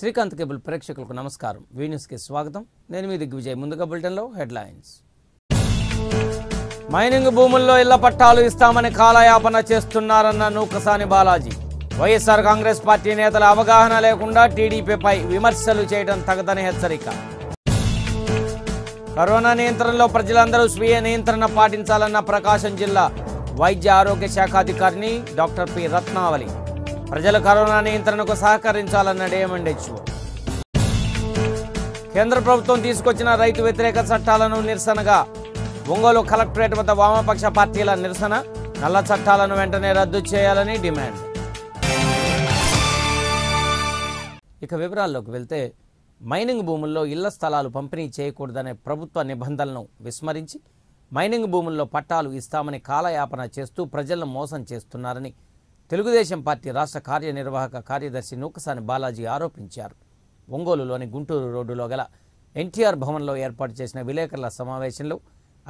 Srikanth cable ప్రేక్షకులకు నమస్కారం. వి news కి స్వాగతం. నేను మీ దిగ్విజయ్. ముందుగా బులెటిన్లో హెడ్లైన్స్. మైనింగ్ భూముల్లో ఇళ్ల పట్టాలు ఇస్తామని కాలయాపన చేస్తున్నారన్న నూకసాని బాలాజీ. వైఎస్ఆర్ కాంగ్రెస్ పార్టీ నేతల అవగాహన లేకుండా టీడీపీపై విమర్శలు చేయడం తగదని హెచ్చరిక. కరోనా నియంత్రణలో ప్రజలందరూ స్వీయ నియంత్రణ పాటించాలన్న ప్రకాశం జిల్లా వైద్య ఆరోగ్య శాఖ అధికారిని డాక్టర్ పి రత్నావళి. ప్రజలు కరోనా నియంత్రణకు సహకరించాలన్న డిఎంఎండ్హెచ్ఓ. కేంద్ర ప్రభుత్వం తీసుకొచ్చిన రైతు వ్యతిరేక చట్టాలను నిరసనగా ఒంగోలు కలెక్టరేట్ వద్ద వామపక్ష పార్టీల నిరసన. నల్ల చట్టాలను వెంటనే రద్దు చేయాలని డిమాండ్. ఇక వివరాల్లోకి వెళ్తే, మైనింగ్ భూముల్లో ఇళ్ల స్థలాలు పంపిణీ చేయకూడదనే ప్రభుత్వ నిబంధనలను విస్మరించి మైనింగ్ భూముల్లో పట్టాలు ఇస్తామని కాలయాపన చేస్తూ ప్రజలను మోసం చేస్తున్నారని తెలుగుదేశం పార్టీ రాష్ట్ర కార్యనిర్వాహక కార్యదర్శి నూకసాని బాలాజీ ఆరోపించారు. ఒంగోలులోని గుంటూరు రోడ్డులో గల ఎన్టీఆర్ భవన్లో ఏర్పాటు చేసిన విలేకరుల సమావేశంలో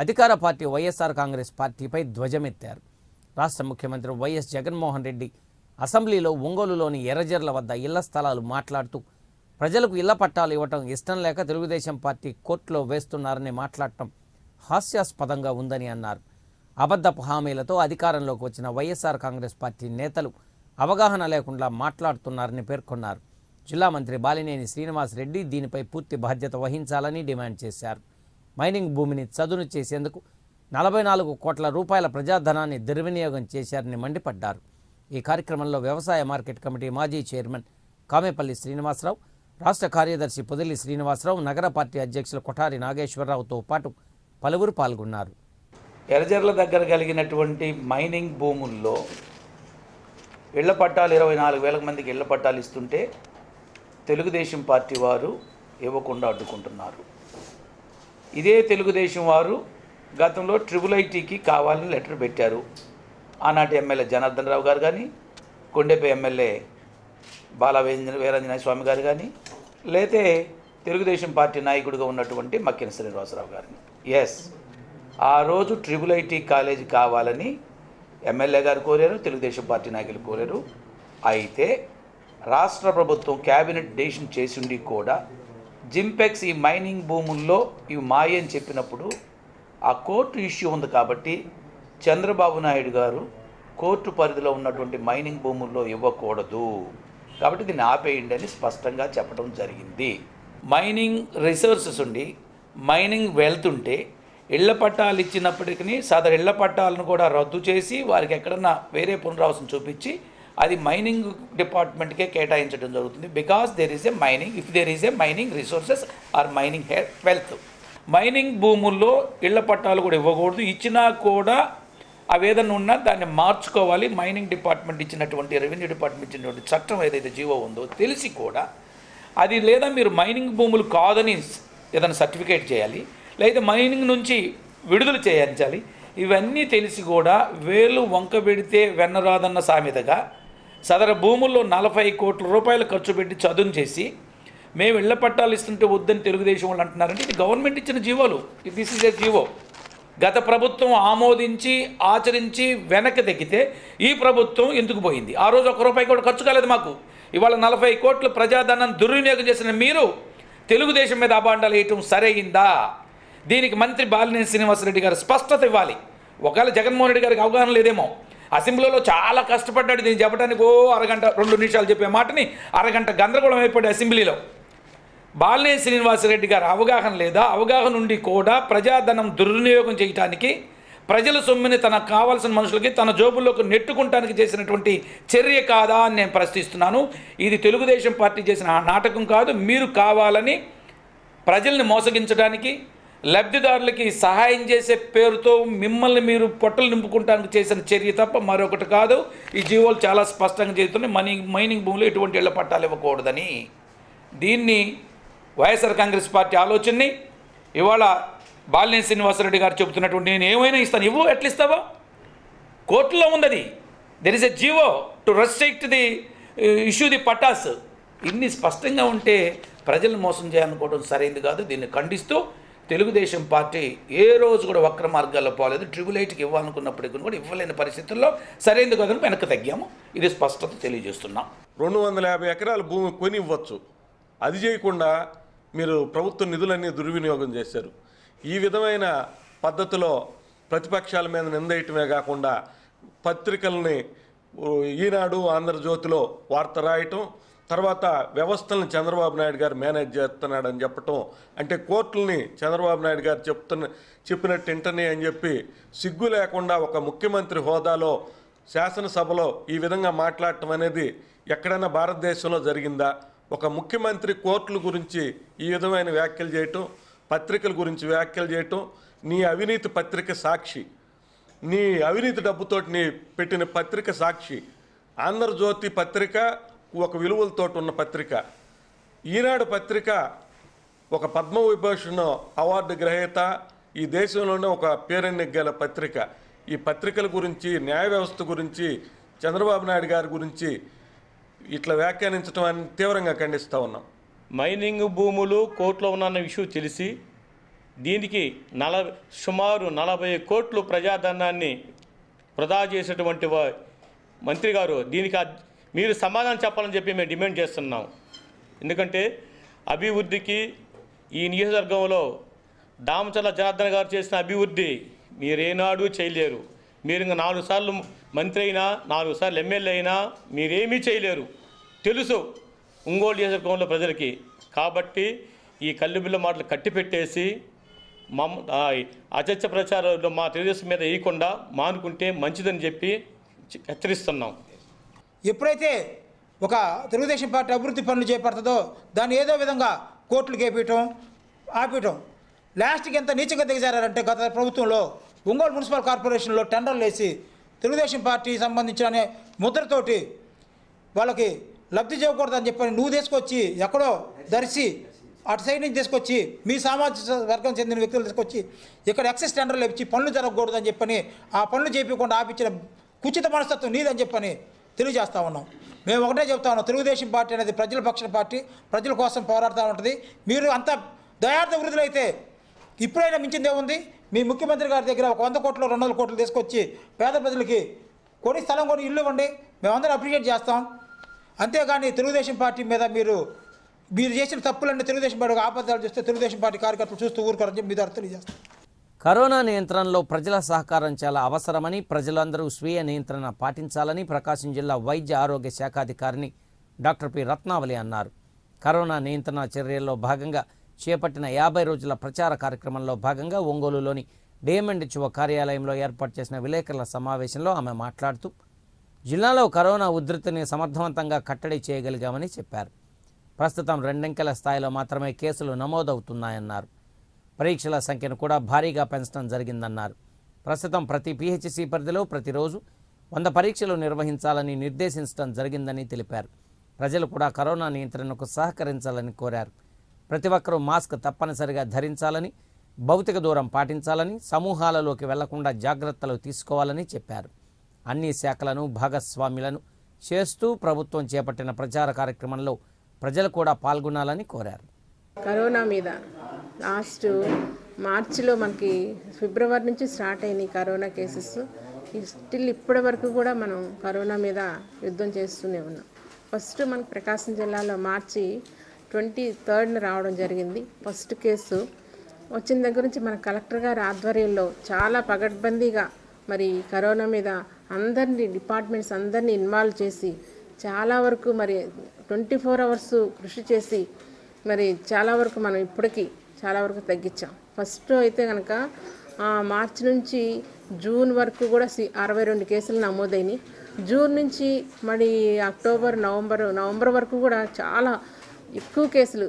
అధికార పార్టీ వైఎస్ఆర్ కాంగ్రెస్ పార్టీపై ధ్వజమెత్తారు. రాష్ట్ర ముఖ్యమంత్రి వైఎస్ జగన్మోహన్ రెడ్డి అసెంబ్లీలో ఒంగోలులోని ఎర్రజర్ల వద్ద ఇళ్ల స్థలాలు మాట్లాడుతూ ప్రజలకు ఇళ్ల పట్టాలు ఇవ్వటం ఇష్టం లేక తెలుగుదేశం పార్టీ కోర్టులో వేస్తున్నారని మాట్లాడటం హాస్యాస్పదంగా ఉందని అన్నారు. అబద్ధపు హామీలతో అధికారంలోకి వచ్చిన వైఎస్ఆర్ కాంగ్రెస్ పార్టీ నేతలు అవగాహన లేకుండా మాట్లాడుతున్నారని పేర్కొన్నారు. జిల్లా మంత్రి బాలినేని శ్రీనివాసరెడ్డి దీనిపై పూర్తి బాధ్యత వహించాలని డిమాండ్ చేశారు. మైనింగ్ భూమిని చదును చేసేందుకు 44 కోట్ల రూపాయల ప్రజాధనాన్ని దుర్వినియోగం చేశారని మండిపడ్డారు. ఈ కార్యక్రమంలో వ్యవసాయ మార్కెట్ కమిటీ మాజీ చైర్మన్ కామేపల్లి శ్రీనివాసరావు, రాష్ట్ర కార్యదర్శి పొదిలి శ్రీనివాసరావు, నగర పార్టీ అధ్యక్షులు కొఠారి నాగేశ్వరరావుతో పాటు పలువురు పాల్గొన్నారు. ఎర్రజర్ల దగ్గర కలిగినటువంటి మైనింగ్ భూముల్లో ఇళ్ల పట్టాలు 24,000 మందికి ఇళ్ల పట్టాలు ఇస్తుంటే తెలుగుదేశం పార్టీ వారు ఇవ్వకుండా అడ్డుకుంటున్నారు. ఇదే తెలుగుదేశం వారు గతంలో IIITకి కావాలని లెటర్ పెట్టారు. ఆనాటి ఎమ్మెల్యే జనార్దన్ రావు గారు కానీ, కొండెపై ఎమ్మెల్యే బాల వీరాంజనేయ స్వామి గారు కానీ, లేతే తెలుగుదేశం పార్టీ నాయకుడిగా ఉన్నటువంటి మక్కిన శ్రీనివాసరావు గారిని. ఎస్, ఆ రోజు IIIT కాలేజీ కావాలని ఎమ్మెల్యే గారు కోరారు, తెలుగుదేశం పార్టీ నాయకులు కోరారు. అయితే రాష్ట్ర ప్రభుత్వం క్యాబినెట్ డెసిషన్ చేసిండి కూడా జింపెక్స్ ఈ మైనింగ్ భూముల్లో ఇవి మాయ అని చెప్పినప్పుడు ఆ కోర్టు ఇష్యూ ఉంది కాబట్టి చంద్రబాబు నాయుడు గారు కోర్టు పరిధిలో ఉన్నటువంటి మైనింగ్ భూముల్లో ఇవ్వకూడదు కాబట్టి దీన్ని ఆపేయండి అని స్పష్టంగా చెప్పడం జరిగింది. మైనింగ్ రిసోర్సెస్ ఉండి మైనింగ్ వెళ్తుంటే ఇళ్ల పట్టాలు ఇచ్చినప్పటికీ సదరు ఇళ్ల పట్టాలను కూడా రద్దు చేసి వారికి ఎక్కడన్నా వేరే పునరావాసం చూపించి అది మైనింగ్ డిపార్ట్మెంట్కే కేటాయించడం జరుగుతుంది. Because there is a mining, if there is a mining resources or mining wealth. Mining భూముల్లో ఇళ్ల పట్టాలు కూడా ఇవ్వకూడదు. ఇచ్చినా కూడా అవేదన్నా ఉన్నా దాన్ని మార్చుకోవాలి. మైనింగ్ డిపార్ట్మెంట్ ఇచ్చినటువంటి, రెవెన్యూ డిపార్ట్మెంట్ ఇచ్చినటువంటి చట్టం ఏదైతే జీవో ఉందో తెలిసి కూడా అది, లేదా మీరు మైనింగ్ భూములు కాదని ఏదైనా సర్టిఫికేట్ చేయాలి, లేదా మైనింగ్ నుంచి విడుదల చేయించాలి. ఇవన్నీ తెలిసి కూడా వేలు వంక పెడితే వెన్నరాదన్న సామెతగా సదర భూముల్లో 40 కోట్ల రూపాయలు ఖర్చు పెట్టి చదును చేసి మేము ఇళ్ల పట్టాలు ఇస్తుంటే వద్దని తెలుగుదేశం వాళ్ళు అంటున్నారంటే ఇది గవర్నమెంట్ ఇచ్చిన జీవోలు. This is a GO. గత ప్రభుత్వం ఆమోదించి ఆచరించి వెనక్కి తగ్గితే ఈ ప్రభుత్వం ఎందుకు పోయింది? ఆ రోజు ₹1 కూడా ఖర్చు కాలేదు మాకు. ఇవాళ 40 కోట్ల ప్రజాధనాన్ని దుర్వినియోగం చేసిన మీరు తెలుగుదేశం మీద అబాండాలు వేయటం సరైందా? దీనికి మంత్రి బాలినేని శ్రీనివాసరెడ్డి గారు స్పష్టత ఇవ్వాలి. ఒకవేళ జగన్మోహన్ రెడ్డి గారికి అవగాహన లేదేమో. అసెంబ్లీలో చాలా కష్టపడ్డాడు దీన్ని చెప్పడానికి. అరగంట 2 నిమిషాలు చెప్పే మాటని అరగంట గందరగోళం అయిపోయాడు అసెంబ్లీలో. బాలినేని శ్రీనివాసరెడ్డి గారు అవగాహన లేదా? అవగాహన ఉండి కూడా ప్రజాధనం దుర్వినియోగం చేయడానికి, ప్రజల సొమ్ముని తనకు కావాల్సిన మనుషులకి తన జోబుల్లోకి నెట్టుకుంటానికి చేసినటువంటి చర్య కాదా అని నేను ప్రశ్నిస్తున్నాను. ఇది తెలుగుదేశం పార్టీ చేసిన నాటకం కాదు. మీరు కావాలని ప్రజల్ని మోసగించడానికి, లబ్ధిదారులకి సహాయం చేసే పేరుతో మిమ్మల్ని మీరు పొట్టలు నింపుకుంటానికి చేసిన చర్య తప్ప మరొకటి కాదు. ఈ జీవోలు చాలా స్పష్టంగా చేస్తున్నాయి. మైనింగ్ భూములు ఎటువంటి ఇళ్ల పట్టాలు ఇవ్వకూడదని. దీన్ని వైఎస్ఆర్ కాంగ్రెస్ పార్టీ ఆలోచనని ఇవాళ బాలినేని శ్రీనివాసరెడ్డి గారు చెబుతున్నటువంటి నేను ఏమైనా ఇస్తాను, ఇవ్వు, ఎట్లా ఇస్తావో? కోర్టులో ఉంది అది. There is a GO to restrict the issue the pattas. ఇన్ని స్పష్టంగా ఉంటే ప్రజలను మోసం చేయాలనుకోవడం సరైనది కాదు. దీన్ని ఖండిస్తూ తెలుగుదేశం పార్టీ ఏ రోజు కూడా వక్ర మార్గాల్లో పోలేదు. IIITకి ఇవ్వాలనుకున్నప్పటికీ కూడా ఇవ్వలేని పరిస్థితుల్లో సరైనది కాదని వెనక్కి తగ్గాము. ఇది స్పష్టత తెలియజేస్తున్నాం. 250 ఎకరాల భూమి కొని ఇవ్వచ్చు. అది చేయకుండా మీరు ప్రభుత్వ నిధులన్నీ దుర్వినియోగం చేశారు. ఈ విధమైన పద్ధతిలో ప్రతిపక్షాల మీద నిందేయటమే కాకుండా పత్రికల్ని ఈనాడు, ఆంధ్రజ్యోతిలో వార్త రాయటం, తర్వాత వ్యవస్థలను చంద్రబాబు నాయుడు గారు మేనేజ్ చేస్తున్నాడని చెప్పటం, అంటే కోర్టుల్ని చంద్రబాబు నాయుడు గారు చెప్పినట్టు ఇంటనే అని చెప్పి సిగ్గు లేకుండా ఒక ముఖ్యమంత్రి హోదాలో శాసనసభలో ఈ విధంగా మాట్లాడటం అనేది ఎక్కడైనా భారతదేశంలో జరిగిందా? ఒక ముఖ్యమంత్రి కోర్టుల గురించి ఈ విధమైన వ్యాఖ్యలు చేయటం, పత్రికల గురించి వ్యాఖ్యలు చేయటం, నీ అవినీతి పత్రిక సాక్షి, నీ అవినీతి డబ్బుతోటి నీ పెట్టిన పత్రిక సాక్షి. ఆంధ్రజ్యోతి పత్రిక ఒక విలువలతో ఉన్న పత్రిక, ఈనాడు పత్రిక ఒక పద్మవిభూషణ్ అవార్డు గ్రహీత, ఈ దేశంలోనే ఒక పేరెన్నికగల పత్రిక. ఈ పత్రికల గురించి, న్యాయ వ్యవస్థ గురించి, చంద్రబాబు నాయుడు గారి గురించి ఇట్లా వ్యాఖ్యానించడం అని తీవ్రంగా ఖండిస్తూ ఉన్నాం. మైనింగ్ భూములు కోర్టులో ఉన్న విషయం తెలిసి దీనికి సుమారు 40 కోట్లు ప్రజాధనాన్ని వృధా చేసేటువంటి మంత్రి గారు, దీనికి మీరు సమాధానం చెప్పాలని చెప్పి మేము డిమాండ్ చేస్తున్నాం. ఎందుకంటే అభివృద్ధికి ఈ నియోజకవర్గంలో దామచర్ల జనార్దన్ గారు చేసిన అభివృద్ధి మీరేనాడు చేయలేరు. మీరు ఇంకా 4 సార్లు మంత్రి అయినా, 4 సార్లు ఎమ్మెల్యే అయినా మీరేమీ చేయలేరు తెలుసు ఒంగోలు నియోజకవర్గంలో ప్రజలకి. కాబట్టి ఈ కల్లుబిల్ల మాటలు కట్టిపెట్టేసి అచర్చ ప్రచారంలో మా తెలుగుదేశం మీద వేయకుండా మానుకుంటే మంచిదని చెప్పి హెచ్చరిస్తున్నాం. ఎప్పుడైతే ఒక తెలుగుదేశం పార్టీ అభివృద్ధి పనులు చేపడుతుందో దాన్ని ఏదో విధంగా కోర్టులకు ఆపేయటం, లాస్ట్కి ఎంత నీచంగా దిగజారంటే గత ప్రభుత్వంలో ఒంగోలు మున్సిపల్ కార్పొరేషన్లో టెండర్లు వేసి తెలుగుదేశం పార్టీ సంబంధించిన అనే ముద్రతోటి వాళ్ళకి లబ్ధి చేయకూడదని చెప్పని నువ్వు తీసుకొచ్చి ఎక్కడో దర్శి అటు సైడ్ నుంచి తీసుకొచ్చి మీ సామాజిక వర్గం చెందిన వ్యక్తులు తీసుకొచ్చి ఇక్కడ ఎక్సెస్ టెండర్లు ఇచ్చి పనులు జరగకూడదని చెప్పని ఆ పనులు చేయకుండా ఆపించిన కుచిత మనస్తత్వం నీదని చెప్పని తెలియజేస్తూ ఉన్నాం. మేము ఒకటే చెప్తా ఉన్నాం, తెలుగుదేశం పార్టీ అనేది ప్రజల పక్షన పార్టీ, ప్రజల కోసం పోరాడుతూ ఉంటుంది. మీరు అంత దయార్థ వృద్ధులైతే ఇప్పుడైనా మించిందే ఉంది. మీ ముఖ్యమంత్రి గారి దగ్గర 100 కోట్లు 200 కోట్లు తీసుకొచ్చి పేద ప్రజలకి స్థలం కొని ఇల్లు ఇవ్వండి, మేమందరం అప్రిషియేట్ చేస్తాం. అంతేగాని తెలుగుదేశం పార్టీ మీద మీరు చేసిన తప్పులన్నీ తెలుగుదేశం పార్టీ ఆపదాలు చేస్తే తెలుగుదేశం పార్టీ కార్యకర్తలు చూస్తూ ఊరుకోరని చెప్పి మీ ద్వారా తెలియజేస్తాం. కరోనా నియంత్రణలో ప్రజల సహకారం చాలా అవసరమని, ప్రజలందరూ స్వీయ నియంత్రణ పాటించాలని ప్రకాశం జిల్లా వైద్య ఆరోగ్య శాఖాధికారిని డాక్టర్ పి రత్నావళి అన్నారు. కరోనా నియంత్రణ చర్యల్లో భాగంగా చేపట్టిన 50 రోజుల ప్రచార కార్యక్రమంలో భాగంగా ఒంగోలులోని డిఎంఎండ్హెచ్ఓ కార్యాలయంలో ఏర్పాటు చేసిన విలేకరుల సమావేశంలో ఆమె మాట్లాడుతూ జిల్లాలో కరోనా ఉధృతిని సమర్థవంతంగా కట్టడి చేయగలిగామని చెప్పారు. ప్రస్తుతం 2 అంకెల స్థాయిలో మాత్రమే కేసులు నమోదవుతున్నాయన్నారు. పరీక్షల సంఖ్యను కూడా భారీగా పెంచడం జరిగిందన్నారు. ప్రస్తుతం ప్రతి పిహెచ్సి పరిధిలో ప్రతిరోజు 100 పరీక్షలు నిర్వహించాలని నిర్దేశించడం జరిగిందని తెలిపారు. ప్రజలు కూడా కరోనా నియంత్రణకు సహకరించాలని కోరారు. ప్రతి ఒక్కరూ మాస్క్ తప్పనిసరిగా ధరించాలని, భౌతిక దూరం పాటించాలని, సమూహాలలోకి వెళ్లకుండా జాగ్రత్తలు తీసుకోవాలని చెప్పారు. అన్ని శాఖలను భాగస్వామ్యులను చేస్తూ ప్రభుత్వం చేపట్టిన ప్రచార కార్యక్రమంలో ప్రజలు కూడా పాల్గొనాలని కోరారు. కరోనా మీద లాస్ట్ మార్చిలో మనకి ఫిబ్రవరి నుంచి స్టార్ట్ అయినాయి కరోనా కేసెస్. స్టిల్ ఇప్పటి వరకు కూడా మనం కరోనా మీద యుద్ధం చేస్తూనే ఉన్నాం. ఫస్ట్ మనకు ప్రకాశం జిల్లాలో మార్చి 23rd రావడం జరిగింది. ఫస్ట్ కేసు వచ్చిన దగ్గర నుంచి మన కలెక్టర్ గారి ఆధ్వర్యంలో చాలా పగడ్బందీగా మరి కరోనా మీద అందరినీ డిపార్ట్మెంట్స్ అందరినీ ఇన్వాల్వ్ చేసి చాలా వరకు మరి 24 hours కృషి చేసి మరి చాలా వరకు మనం ఇప్పటికీ చాలా వరకు తగ్గించాం. ఫస్ట్ అయితే కనుక మార్చి నుంచి జూన్ వరకు కూడా 62 కేసులు నమోదైనవి. జూన్ నుంచి మరి అక్టోబర్ నవంబర్ వరకు కూడా చాలా ఎక్కువ కేసులు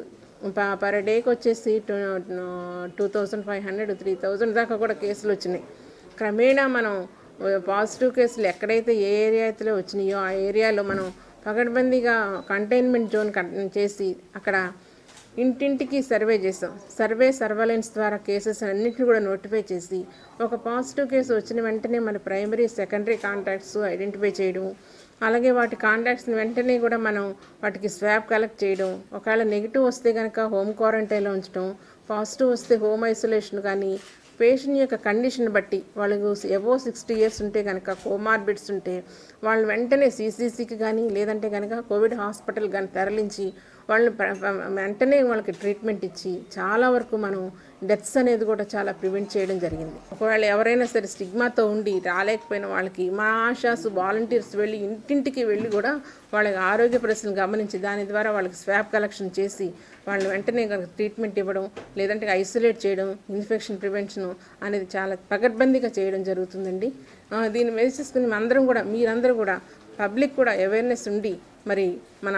పర్ డేకి వచ్చేసి 2500 3000 దాకా కూడా కేసులు వచ్చినాయి. క్రమేణా మనం పాజిటివ్ కేసులు ఎక్కడైతే ఏ ఏరియాలో వచ్చినాయో ఆ ఏరియాలో మనం పగడ్బందీగా కంటైన్మెంట్ జోన్ చేసి అక్కడ ఇంటింటికి సర్వే చేసాం. సర్వేలెన్స్ ద్వారా కేసెస్ అన్నింటినీ కూడా నోటిఫై చేసి ఒక పాజిటివ్ కేసు వచ్చిన వెంటనే మన ప్రైమరీ సెకండరీ కాంటాక్ట్స్ ఐడెంటిఫై చేయడం, అలాగే వాటి కాంటాక్ట్స్ని వెంటనే కూడా మనం వాటికి స్వాబ్ కలెక్ట్ చేయడం, ఒకవేళ నెగిటివ్ వస్తే కనుక హోమ్ క్వారంటైన్లో ఉంచడం, పాజిటివ్ వస్తే హోమ్ ఐసోలేషన్ కానీ పేషెంట్ యొక్క కండిషన్ బట్టి వాళ్ళకు అబోవ్ 60 years ఉంటే కనుక కోమార్బిడ్స్ ఉంటే వాళ్ళు వెంటనే CCCకి కానీ లేదంటే కనుక కోవిడ్ హాస్పిటల్ కానీ తరలించి వాళ్ళని వెంటనే వాళ్ళకి ట్రీట్మెంట్ ఇచ్చి చాలా వరకు మనం డెత్స్ అనేది కూడా చాలా ప్రివెంట్ చేయడం జరిగింది. ఒకవేళ ఎవరైనా సరే స్టిగ్మాతో ఉండి రాలేకపోయిన వాళ్ళకి మా ఆశాస్ వాలంటీర్స్ వెళ్ళి ఇంటింటికి వెళ్ళి కూడా వాళ్ళకి ఆరోగ్య పరిస్థితిని గమనించి దాని ద్వారా వాళ్ళకి స్వాబ్ కలెక్షన్ చేసి వాళ్ళని వెంటనే ట్రీట్మెంట్ ఇవ్వడం, లేదంటే ఐసోలేట్ చేయడం, ఇన్ఫెక్షన్ ప్రివెన్షన్ అనేది చాలా పకడ్బందీగా చేయడం జరుగుతుందండి. దీన్ని వేసేసుకుని మీరందరూ కూడా పబ్లిక్ కూడా అవేర్నెస్ ఉండి మరి మన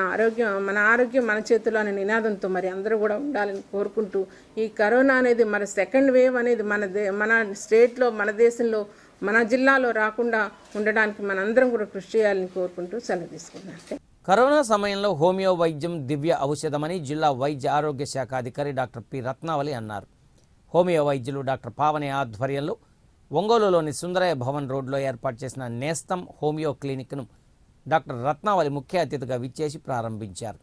ఆరోగ్యం మన చేతిలో అనే నినాదంతో మరి అందరూ కూడా ఉండాలని కోరుకుంటూ, ఈ కరోనా అనేది మన సెకండ్ వేవ్ అనేది మన స్టేట్లో, మన దేశంలో, మన జిల్లాలో రాకుండా ఉండడానికి మనందరం కూడా కృషి చేయాలని కోరుకుంటూ సెలవు తీసుకున్నాను. కరోనా సమయంలో హోమియో వైద్యం దివ్య ఔషధమని జిల్లా వైద్య ఆరోగ్య శాఖ అధికారి డాక్టర్ పి రత్నావళి అన్నారు. హోమియో వైద్యులు డాక్టర్ పావని ఆధ్వర్యంలో ఒంగోలులోని సుందరయ్య భవన్ రోడ్లో ఏర్పాటు చేసిన నేస్తం హోమియో క్లినిక్ను డాక్టర్ రత్నావళి ముఖ్య అతిథిగా విచ్చేసి ప్రారంభించారు.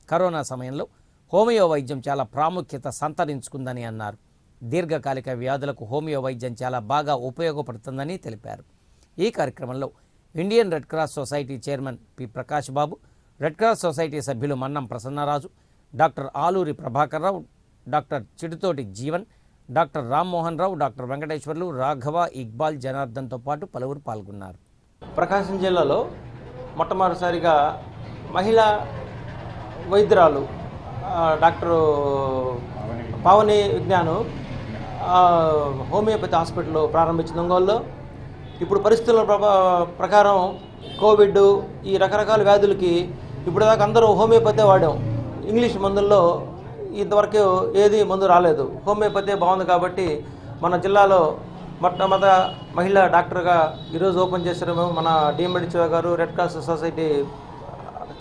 కరోనా సమయంలో హోమియో వైద్యం చాలా ప్రాముఖ్యత సంతరించుకుందని అన్నారు. దీర్ఘకాలిక వ్యాధులకు హోమియో వైద్యం చాలా బాగా ఉపయోగపడుతుందని తెలిపారు. ఈ కార్యక్రమంలో Indian Red Cross Society chairman P Prakash Babu, Red Cross Society సభ్యులు Mannam Prasannaraju, doctor Aluri Prabhakar Rao, doctor Chidutoti Jeevan, doctor Rammohan Rao, doctor Venkateswarlu, Raghava, Iqbal, జనార్దన్తో పాటు పలువురు పాల్గొన్నారు. ప్రకాశం జిల్లాలో మొట్టమొదటిసారిగా మహిళా వైద్యురాలు doctor Pavani Vignan homeopathy hospital ప్రారంభించిన ఒంగోలులో. ఇప్పుడు పరిస్థితుల ప్రకారం కోవిడ్ ఈ రకరకాల వ్యాధులకి ఇప్పుడు దాకా అందరూ హోమియోపతి వాడాం. ఇంగ్లీష్ మందుల్లో ఇంతవరకు ఏది మందు రాలేదు. హోమియోపతి బాగుంది కాబట్టి మన జిల్లాలో మొట్టమొదట మహిళా డాక్టర్గా ఈరోజు ఓపెన్ చేశారు. మేము మన డిఎండి చివ గారు, red Cross Society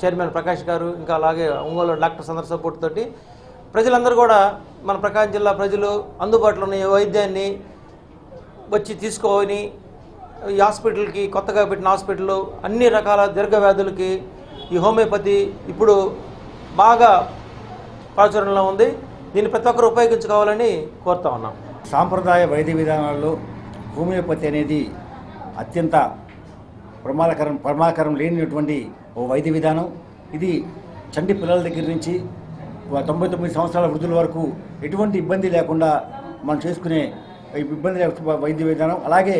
chairman Prakash గారు, ఇంకా అలాగే ఒంగోలు డాక్టర్స్ అందరి సపోర్ట్ తోటి ప్రజలందరూ కూడా మన ప్రకాశం జిల్లా ప్రజలు అందుబాటులో ఉన్న ఈ వైద్యాన్ని వచ్చి తీసుకొని ఈ హాస్పిటల్కి కొత్తగా పెట్టిన హాస్పిటల్ అన్ని రకాల దీర్ఘ వ్యాధులకి ఈ హోమియోపతి ఇప్పుడు బాగా ప్రాచుర్యంలో ఉంది. దీన్ని ప్రతి ఒక్కరు ఉపయోగించుకోవాలని కోరుతా ఉన్నాం. సాంప్రదాయ వైద్య విధానాల్లో హోమియోపతి అనేది అత్యంత ప్రమాదకరం లేనిటువంటి ఓ వైద్య విధానం. ఇది చంటి పిల్లల దగ్గర నుంచి 99 సంవత్సరాల వృద్ధుల వరకు ఎటువంటి ఇబ్బంది లేకుండా మనం చేసుకునే ఇబ్బంది లేకుండా వైద్య విధానం. అలాగే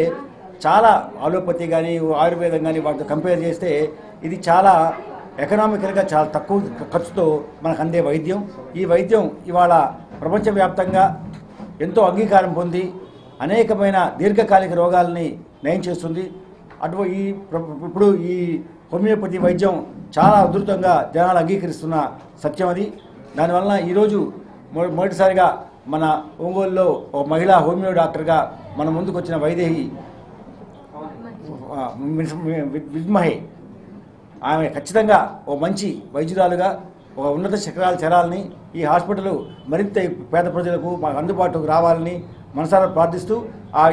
చాలా అలోపతి కానీ ఆయుర్వేదం కానీ వాటితో కంపేర్ చేస్తే ఇది చాలా ఎకనామికల్గా చాలా తక్కువ ఖర్చుతో మనకు అందే వైద్యం. ఈ వైద్యం ఇవాళ ప్రపంచవ్యాప్తంగా ఎంతో అంగీకారం పొంది అనేకమైన దీర్ఘకాలిక రోగాలని నయం చేస్తుంది. ఇప్పుడు ఈ హోమియోపతి వైద్యం చాలా ఉధృతంగా జనాలు అంగీకరిస్తున్న సత్యం అది. దానివల్ల ఈరోజు మొదటిసారిగా మన ఒంగోలులో ఓ మహిళా హోమియో డాక్టర్గా మన ముందుకు వచ్చిన వైదేహి విద్మహే, ఆమె ఖచ్చితంగా ఓ మంచి వైద్యురాలుగా ఒక ఉన్నత శిఖరాలు చేరాలని, ఈ హాస్పిటల్ మరింత పేద ప్రజలకు మాకు అందుబాటులోకి రావాలని మనసారా ప్రార్థిస్తూ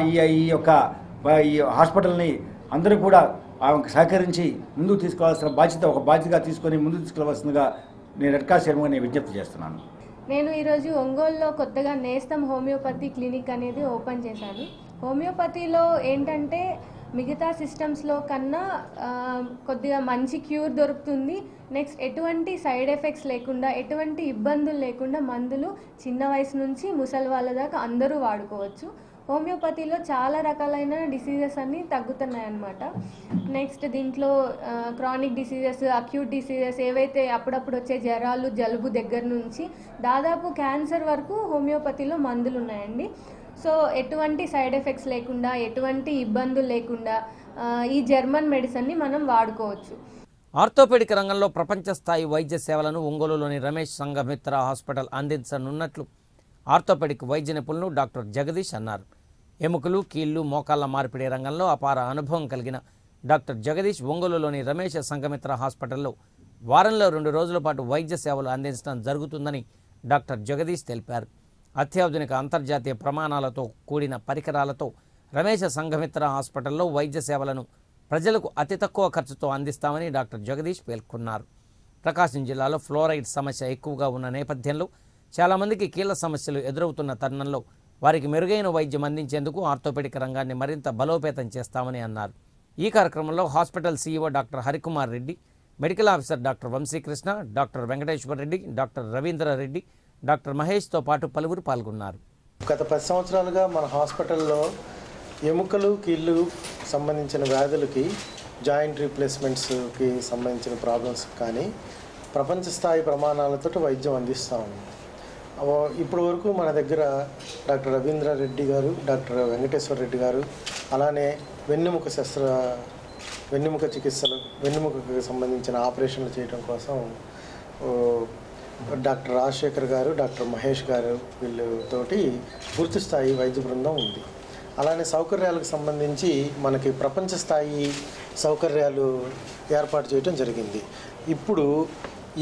ఈ యొక్క ఈ హాస్పిటల్ని అందరూ కూడా ఆమెకు సహకరించి ముందుకు తీసుకోవాల్సిన ఒక బాధ్యతగా తీసుకొని ముందుకు తీసుకెళ్లవలసిందిగా నేను రెడ్ క్రాస్ చైర్మన్గా విజ్ఞప్తి చేస్తున్నాను. నేను ఈరోజు ఒంగోలులో కొత్తగా నేస్తం హోమియోపతి క్లినిక్ అనేది ఓపెన్ చేశాను. హోమియోపతిలో ఏంటంటే మిగతా సిస్టమ్స్లో కన్నా కొద్దిగా మంచి క్యూర్ దొరుకుతుంది. నెక్స్ట్ ఎటువంటి సైడ్ ఎఫెక్ట్స్ లేకుండా, ఎటువంటి ఇబ్బందులు లేకుండా మందులు చిన్న వయసు నుంచి ముసలి వాళ్ళ దాకా అందరూ వాడుకోవచ్చు. హోమియోపతిలో చాలా రకాలైన డిసీజెస్ అన్నీ తగ్గుతున్నాయి అన్నమాట. నెక్స్ట్ దీంట్లో క్రానిక్ డిసీజెస్, అక్యూట్ డిసీజెస్ ఏవైతే అప్పుడప్పుడు వచ్చే జ్వరాలు, జలుబు దగ్గర నుంచి దాదాపు క్యాన్సర్ వరకు హోమియోపతిలో మందులు ఉన్నాయండి. సో ఎటువంటి సైడ్ ఎఫెక్ట్స్ లేకుండా, ఎటువంటి ఇబ్బందులు లేకుండా ఈ జర్మన్ మెడిసిన్ని మనం వాడుకోవచ్చు. ఆర్థోపెడిక్ రంగంలో ప్రపంచ స్థాయి వైద్య సేవలను ఒంగోలులోని రమేష్ సంఘమిత్ర హాస్పిటల్ అందించనున్నట్లు ఆర్థోపెడిక్ వైద్య నిపుణులు డాక్టర్ జగదీష్ అన్నారు. ఎముకలు, కీళ్లు, మోకాళ్ల మార్పిడి రంగంలో అపార అనుభవం కలిగిన డాక్టర్ జగదీష్ ఒంగోలులోని రమేష్ సంఘమిత్ర హాస్పిటల్లో వారంలో 2 రోజుల పాటు వైద్య సేవలు అందించడం జరుగుతుందని డాక్టర్ జగదీష్ తెలిపారు. అత్యాధునిక అంతర్జాతీయ ప్రమాణాలతో కూడిన పరికరాలతో రమేష్ సంఘమిత్ర హాస్పిటల్లో వైద్య సేవలను ప్రజలకు అతి తక్కువ ఖర్చుతో అందిస్తామని డాక్టర్ జగదీష్ పేర్కొన్నారు. ప్రకాశం జిల్లాలో ఫ్లోరైడ్ సమస్య ఎక్కువగా ఉన్న నేపథ్యంలో చాలామందికి కీళ్ల సమస్యలు ఎదురవుతున్న తరుణంలో వారికి మెరుగైన వైద్యం అందించేందుకు ఆర్థోపెడిక్ రంగాన్ని మరింత బలోపేతం చేస్తామని అన్నారు. ఈ కార్యక్రమంలో hospital CEO doctor Harikumar Reddy, medical officer doctor Vamsikrishna, doctor Venkateswara Reddy, doctor Ravindra Reddy, doctor మహేష్తో పాటు పలువురు పాల్గొన్నారు. గత 10 సంవత్సరాలుగా మన హాస్పిటల్లో ఎముకలు కీళ్ళు సంబంధించిన వ్యాధులకి, జాయింట్ రీప్లేస్మెంట్స్కి సంబంధించిన ప్రాబ్లమ్స్ కానీ ప్రపంచ స్థాయి ప్రమాణాలతో వైద్యం అందిస్తూ ఉన్నాం. ఇప్పటి వరకు మన దగ్గర డాక్టర్ రవీంద్రారెడ్డి గారు, డాక్టర్ వెంకటేశ్వర రెడ్డి గారు, అలానే వెన్నెముక చికిత్సలు, వెన్నెముకకు సంబంధించిన ఆపరేషన్లు చేయడం కోసం డాక్టర్ రాజశేఖర్ గారు, డాక్టర్ మహేష్ గారు వీళ్ళతోటి పూర్తి స్థాయి వైద్య బృందం ఉంది. అలానే సౌకర్యాలకు సంబంధించి మనకి ప్రపంచ స్థాయి సౌకర్యాలు ఏర్పాటు చేయడం జరిగింది. ఇప్పుడు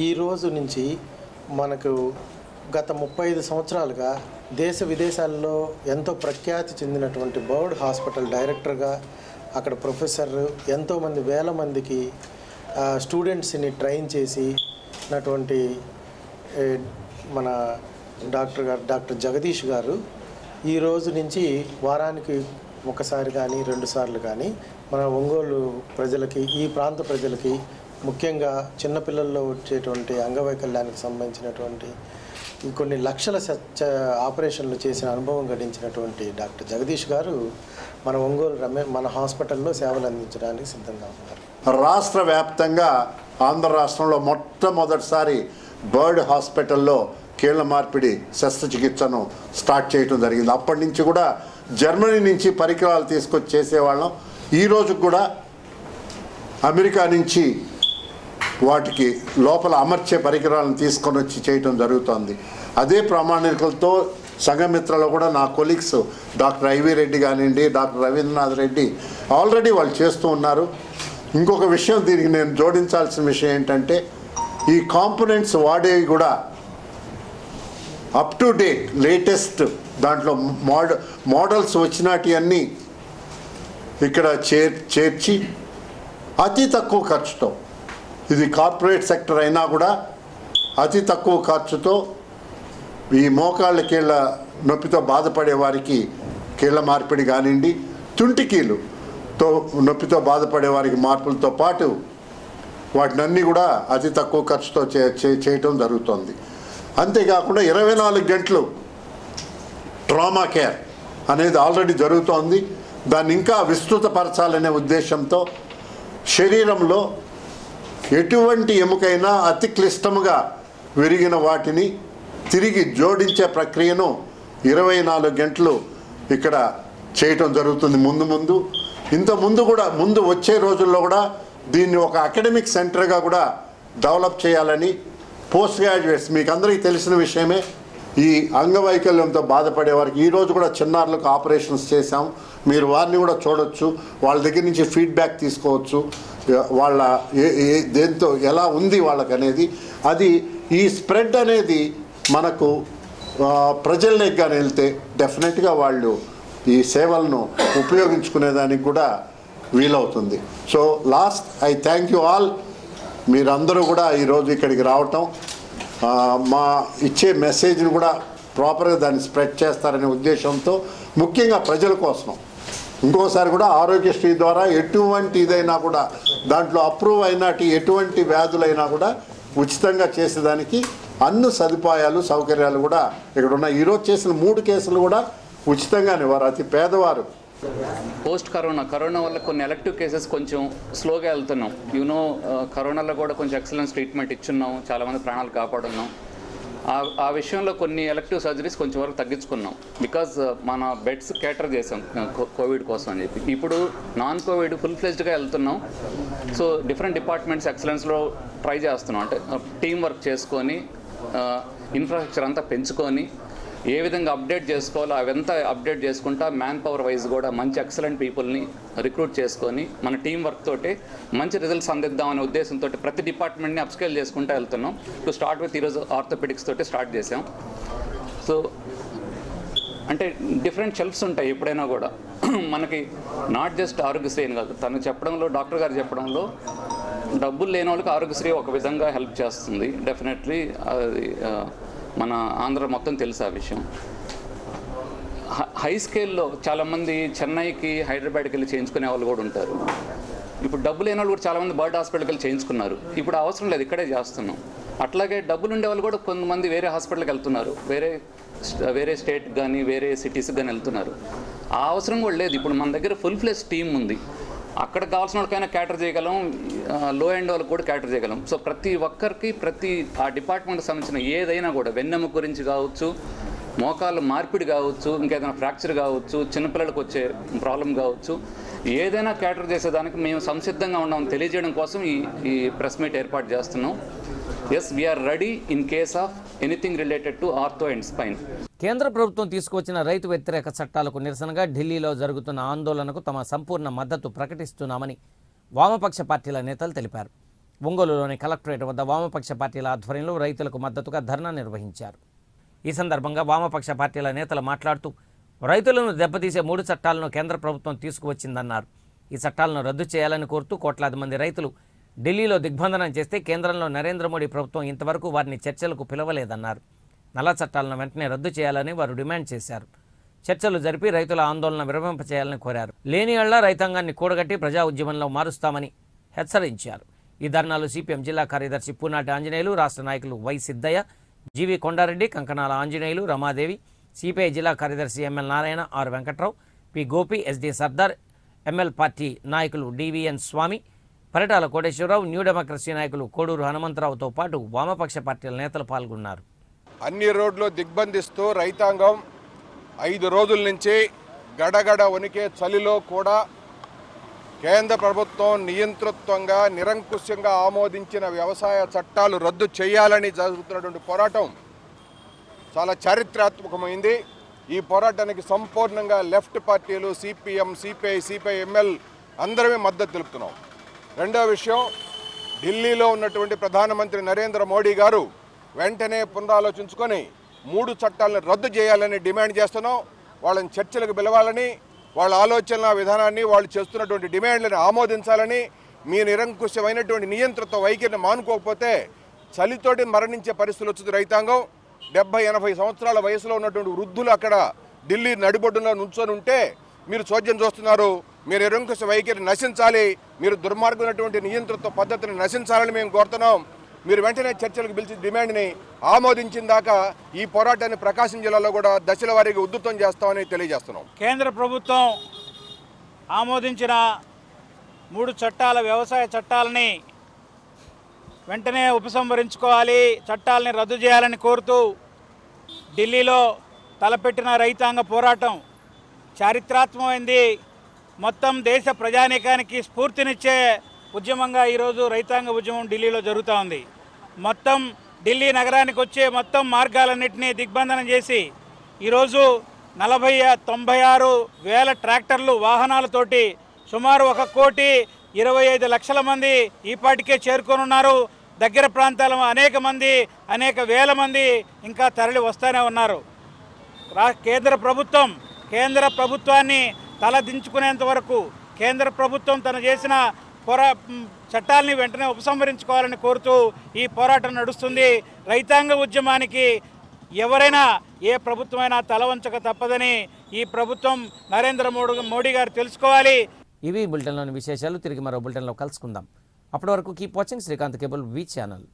ఈ రోజు నుంచి మనకు గత 35 సంవత్సరాలుగా దేశ విదేశాల్లో ఎంతో ప్రఖ్యాతి చెందినటువంటి బర్డ్ హాస్పిటల్ డైరెక్టర్గా, అక్కడ ప్రొఫెసర్, ఎంతోమంది వేల మందికి స్టూడెంట్స్ని ట్రైన్ చేసినటువంటి మన డాక్టర్ జగదీష్ గారు ఈ రోజు నుంచి వారానికి ఒకసారి కానీ 2 సార్లు కానీ మన ఒంగోలు ప్రజలకి, ఈ ప్రాంత ప్రజలకి, ముఖ్యంగా చిన్నపిల్లల్లో వచ్చేటువంటి అంగవైకల్యానికి సంబంధించినటువంటి కొన్ని లక్షల ఆపరేషన్లు చేసిన అనుభవం గడించినటువంటి డాక్టర్ జగదీష్ గారు మన ఒంగోలు మన హాస్పిటల్లో సేవలు అందించడానికి సిద్ధంగా ఉన్నారు. రాష్ట్ర వ్యాప్తంగా ఆంధ్ర రాష్ట్రంలో మొట్టమొదటిసారి బర్డ్ హాస్పిటల్లో కీళ్ల మార్పిడి శస్త్రచికిత్సను స్టార్ట్ చేయడం జరిగింది. అప్పటి నుంచి కూడా జర్మనీ నుంచి పరికరాలు తీసుకొచ్చి చేసేవాళ్ళం. ఈరోజు కూడా అమెరికా నుంచి వాటికి లోపల అమర్చే పరికరాలను తీసుకొని వచ్చి చేయటం జరుగుతుంది. అదే ప్రామాణికలతో సంఘమిత్రలో కూడా నా కొలీగ్స్ డాక్టర్ ఐవి రెడ్డి కానివ్వండి, డాక్టర్ రవీంద్రనాథ్ రెడ్డి ఆల్రెడీ వాళ్ళు చేస్తూ ఉన్నారు. ఇంకొక విషయం దీనికి నేను జోడించాల్సిన విషయం ఏంటంటే, ఈ కాంపోనెంట్స్ వాడేవి కూడా అప్ టు డేట్ లేటెస్ట్ దాంట్లో మోడల్స్ వచ్చినటి అన్నీ ఇక్కడ చేర్చి అతి తక్కువ ఖర్చుతో, ఇది కార్పొరేట్ సెక్టర్ అయినా కూడా అతి తక్కువ ఖర్చుతో ఈ మోకాళ్ళ కీళ్ళ నొప్పితో బాధపడే వారికి కీళ్ళ మార్పిడి కానివ్వండి, తుంటి కీళ్ళుతో నొప్పితో బాధపడే వారికి మార్పులతో పాటు వాటినన్నీ కూడా అతి తక్కువ ఖర్చుతో చేయటం జరుగుతుంది. అంతేకాకుండా 24 గంటలు ట్రామా కేర్ అనేది ఆల్రెడీ జరుగుతోంది. దాన్ని ఇంకా విస్తృతపరచాలనే ఉద్దేశంతో శరీరంలో ఎటువంటి ఎముకైనా అతి క్లిష్టముగా విరిగిన వాటిని తిరిగి జోడించే ప్రక్రియను 24 గంటలు ఇక్కడ చేయటం జరుగుతుంది. ముందు వచ్చే రోజుల్లో కూడా దీన్ని ఒక అకాడమిక్ సెంటర్గా కూడా డెవలప్ చేయాలని పోస్ట్ గ్రాడ్యుయేట్స్, మీకు అందరికీ తెలిసిన విషయమే, ఈ అంగవైకల్యంతో బాధపడే వారికి ఈరోజు కూడా చిన్నారులకు ఆపరేషన్స్ చేశాం. మీరు వారిని కూడా చూడొచ్చు, వాళ్ళ దగ్గర నుంచి ఫీడ్బ్యాక్ తీసుకోవచ్చు, వాళ్ళ దేంతో ఎలా ఉంది వాళ్ళకి అనేది. అది ఈ స్ప్రెడ్ అనేది మనకు ప్రజల్లోకి కానీ వెళ్తే డెఫినెట్గా వాళ్ళు ఈ సేవలను ఉపయోగించుకునేదానికి కూడా వీలవుతుంది. So last I thank you all. మీరందరూ కూడా ఈరోజు ఇక్కడికి రావటం, మా ఇచ్చే మెసేజ్ని కూడా ప్రాపర్గా దాన్ని స్ప్రెడ్ చేస్తారనే ఉద్దేశంతో, ముఖ్యంగా ప్రజల కోసం ఇంకోసారి కూడా ఆరోగ్యశ్రీ ద్వారా ఎటువంటి ఇదైనా కూడా దాంట్లో అప్రూవ్ అయినటి ఎటువంటి వ్యాధులైనా కూడా ఉచితంగా చేసేదానికి అన్ని సదుపాయాలు సౌకర్యాలు కూడా ఇక్కడ ఉన్నాయి. ఈరోజు చేసిన 3 కేసులు కూడా ఉచితంగానే, వారు అతి పేదవారు. పోస్ట్ కరోనా వల్ల కొన్ని ఎలక్టివ్ కేసెస్ కొంచెం స్లోగా వెళ్తున్నాం. కరోనాలో కూడా కొంచెం ఎక్సలెన్స్ ట్రీట్మెంట్ ఇచ్చున్నాం, చాలామంది ప్రాణాలు కాపాడున్నాం. ఆ విషయంలో కొన్ని ఎలక్టివ్ సర్జరీస్ కొంచెం వరకు తగ్గించుకున్నాం, బికాజ్ మన బెడ్స్ కేటర్ చేసాం కోవిడ్ కోసం అని చెప్పి. ఇప్పుడు నాన్ కోవిడ్ ఫుల్ ఫ్లెజ్డ్గా వెళ్తున్నాం. సో డిఫరెంట్ డిపార్ట్మెంట్స్ ఎక్సలెన్స్లో ట్రై చేస్తున్నాం. అంటే టీం వర్క్ చేసుకొని ఇన్ఫ్రాస్ట్రక్చర్ అంతా పెంచుకొని ఏ విధంగా అప్డేట్ చేసుకోవాలో అవంతా అప్డేట్ చేసుకుంటా మ్యాన్ పవర్ వైజ్ కూడా మంచి ఎక్సలెంట్ పీపుల్ని రిక్రూట్ చేసుకొని మన టీం వర్క్ తోటి మంచి రిజల్ట్స్ అందిద్దామనే ఉద్దేశంతో ప్రతి డిపార్ట్మెంట్ని అప్స్కేల్ చేసుకుంటూ వెళ్తున్నాం. టు స్టార్ట్ విత్ ఈరోజు ఆర్థోపెడిక్స్ తోటి స్టార్ట్ చేసాం. సో అంటే డిఫరెంట్ షెల్ఫ్స్ ఉంటాయి ఎప్పుడైనా కూడా మనకి, నాట్ జస్ట్ ఆరోగ్యశ్రీ అని కాదు. తను చెప్పడంలో, డాక్టర్ గారు చెప్పడంలో డబ్బులు లేని వాళ్ళకి ఆరోగ్యశ్రీ ఒక విధంగా హెల్ప్ చేస్తుంది. డెఫినెట్లీ అది మన ఆంధ్ర మొత్తం తెలుసు ఆ విషయం. హై స్కేల్లో చాలామంది చెన్నైకి, హైదరాబాద్కి వెళ్ళి చేయించుకునే వాళ్ళు కూడా ఉంటారు. ఇప్పుడు డబ్బు లేని వాళ్ళు కూడా చాలామంది బర్డ్ హాస్పిటల్కి వెళ్ళి చేయించుకున్నారు. ఇప్పుడు అవసరం లేదు, ఇక్కడే చేస్తున్నాం. అట్లాగే డబ్బులు ఉండే వాళ్ళు కూడా కొంతమంది వేరే హాస్పిటల్కి వెళ్తున్నారు, వేరే స్టేట్ కానీ వేరే సిటీస్కి కానీ వెళ్తున్నారు. ఆ అవసరం కూడా లేదు. ఇప్పుడు మన దగ్గర ఫుల్ ఫ్లెజ్ టీమ్ ఉంది. అక్కడ కావాల్సిన వాళ్ళకైనా క్యాటర్ చేయగలం, లో ఎండ్ వాళ్ళకి కూడా క్యాటర్ చేయగలం. సో ప్రతి ఒక్కరికి ఆ డిపార్ట్మెంట్కి సంబంధించిన ఏదైనా కూడా వెన్నెముక గురించి కావచ్చు, మోకాళ్ళు మార్పిడి కావచ్చు, ఇంకేదైనా ఫ్రాక్చర్ కావచ్చు, చిన్నపిల్లలకు వచ్చే ప్రాబ్లం కావచ్చు, ఏదైనా క్యాటర్ చేసేదానికి మేము సంసిద్ధంగా ఉన్నామని తెలియజేయడం కోసం ఈ ప్రెస్ మీట్ ఏర్పాటు చేస్తున్నాం. Yes, we are ready in case of anything related to ortho and spine. కేంద్ర ప్రభుత్వం తీసుకువచ్చిన రైతు వ్యతిరేక చట్టాలకు నిరసనగా ఢిల్లీలో జరుగుతున్న ఆందోళనకు తమ సంపూర్ణ మద్దతు ప్రకటిస్తున్నామని వామపక్ష పార్టీల నేతలు తెలిపారు. ఒంగోలులోని కలెక్టరేట్ వద్ద వామపక్ష పార్టీల ఆధ్వర్యంలో రైతులకు మద్దతుగా ధర్నా నిర్వహించారు. ఈ సందర్భంగా వామపక్ష పార్టీల నేతలు మాట్లాడుతూ రైతులను దెబ్బతీసే 3 చట్టాలను కేంద్ర ప్రభుత్వం తీసుకువచ్చిందన్నారు. ఈ చట్టాలను రద్దు చేయాలని కోరుతూ కోట్లాది మంది రైతులు ఢిల్లీలో దిగ్బంధనం చేస్తే కేంద్రంలో నరేంద్ర మోడీ ప్రభుత్వం ఇంతవరకు వారిని చర్చలకు పిలవలేదన్నారు. నల్ల చట్టాలను వెంటనే రద్దు చేయాలని వారు డిమాండ్ చేశారు. చర్చలు జరిపి రైతుల ఆందోళన విరమింపచేయాలని కోరారు. లేని ఏళ్ల రైతాంగాన్ని కూడగట్టి ప్రజా ఉద్యమంలో మారుస్తామని హెచ్చరించారు. ఈ ధర్నాలు సిపిఎం జిల్లా కార్యదర్శి పూనాటి ఆంజనేయులు, రాష్ట్ర నాయకులు Y Siddaiah, GV Kondareddy, Kankanala Anjaneyulu, Ramadevi, CPI జిల్లా కార్యదర్శి ML Narayana, R Venkatrao, P Gopi, SD Sardar, ML party నాయకులు డివిఎన్ స్వామి, పరిటాల కోటేశ్వరరావు, న్యూ డెమోక్రసీ నాయకులు కోడూరు హనుమంతరావుతో పాటు వామపక్ష పార్టీల నేతలు పాల్గొన్నారు. అన్ని రోడ్లు దిగ్బంధిస్తూ రైతాంగం 5 రోజుల నుంచి గడగడ వణికే చలిలో కూడా కేంద్ర ప్రభుత్వం నియంతృత్వంగా నిరంకుశంగా ఆమోదించిన వ్యవసాయ చట్టాలు రద్దు చేయాలని జరుగుతున్నటువంటి పోరాటం చాలా చారిత్రాత్మకమైంది. ఈ పోరాటానికి సంపూర్ణంగా లెఫ్ట్ పార్టీలు సిపిఎం, సిపిఐఎంఎల్ అందరమే మద్దతు తెలుపుతున్నాం. రెండో విషయం, ఢిల్లీలో ఉన్నటువంటి ప్రధానమంత్రి నరేంద్ర మోడీ గారు వెంటనే పునరాలోచించుకొని 3 చట్టాలను రద్దు చేయాలని డిమాండ్ చేస్తున్నాం. వాళ్ళని చర్చలకు పిలవాలని, వాళ్ళ ఆలోచన విధానాన్ని, వాళ్ళు చేస్తున్నటువంటి డిమాండ్లను ఆమోదించాలని, మీ నిరంకుశమైనటువంటి నియంత్రిత వైఖరిని మానుకోకపోతే చలితోటి మరణించే పరిస్థితులు వచ్చింది రైతాంగం. 70-80 సంవత్సరాల వయసులో ఉన్నటువంటి వృద్ధులు అక్కడ ఢిల్లీ నడిబొడ్డులో నుంచొని ఉంటే మీరు చోద్యం చూస్తున్నారు. మీరు నిరంకుశ వైఖరి నశించాలి, మీరు దుర్మార్గమైనటువంటి నియంత్రిత పద్ధతిని నశించాలని మేము కోరుతున్నాం. మీరు వెంటనే చర్చలకు పిలిచి డిమాండ్ని ఆమోదించిన దాకా ఈ పోరాటాన్ని ప్రకాశం జిల్లాలో కూడా దశల వారీగా ఉధృతం చేస్తామని తెలియజేస్తున్నాం. కేంద్ర ప్రభుత్వం ఆమోదించిన 3 చట్టాల వ్యవసాయ చట్టాలని వెంటనే ఉపసంహరించుకోవాలి, చట్టాలని రద్దు చేయాలని కోరుతూ ఢిల్లీలో తలపెట్టిన రైతాంగ పోరాటం చారిత్రాత్మకమైంది. మొత్తం దేశ ప్రజానీకానికి స్ఫూర్తినిచ్చే ఉద్యమంగా ఈరోజు రైతాంగ ఉద్యమం ఢిల్లీలో జరుగుతూ ఉంది. మొత్తం ఢిల్లీ నగరానికి వచ్చే మొత్తం మార్గాలన్నింటినీ దిగ్బంధనం చేసి ఈరోజు 96,000 ట్రాక్టర్లు వాహనాలతోటి సుమారు 1,25,00,000 మంది ఈపాటికే చేరుకొనున్నారు. దగ్గర ప్రాంతాల అనేక వేల మంది ఇంకా తరలి వస్తూనే ఉన్నారు. కేంద్ర ప్రభుత్వాన్ని తలదించుకునేంత వరకు కేంద్ర ప్రభుత్వం తను చేసిన చట్టాలని వెంటనే ఉపసంహరించుకోవాలని కోరుతూ ఈ పోరాటం నడుస్తుంది. రైతాంగ ఉద్యమానికి ఎవరైనా ఏ ప్రభుత్వమైనా తలవంచక తప్పదని ఈ ప్రభుత్వం నరేంద్ర మోడీ గారు తెలుసుకోవాలి. ఇవి బులెటిన్లోని విశేషాలు. తిరిగి మరో బులెటిన్లో కలుసుకుందాం. అప్పటి వరకు కీప్ వాచింగ్ శ్రీకాంత్ కేబుల్ వి ఛానల్.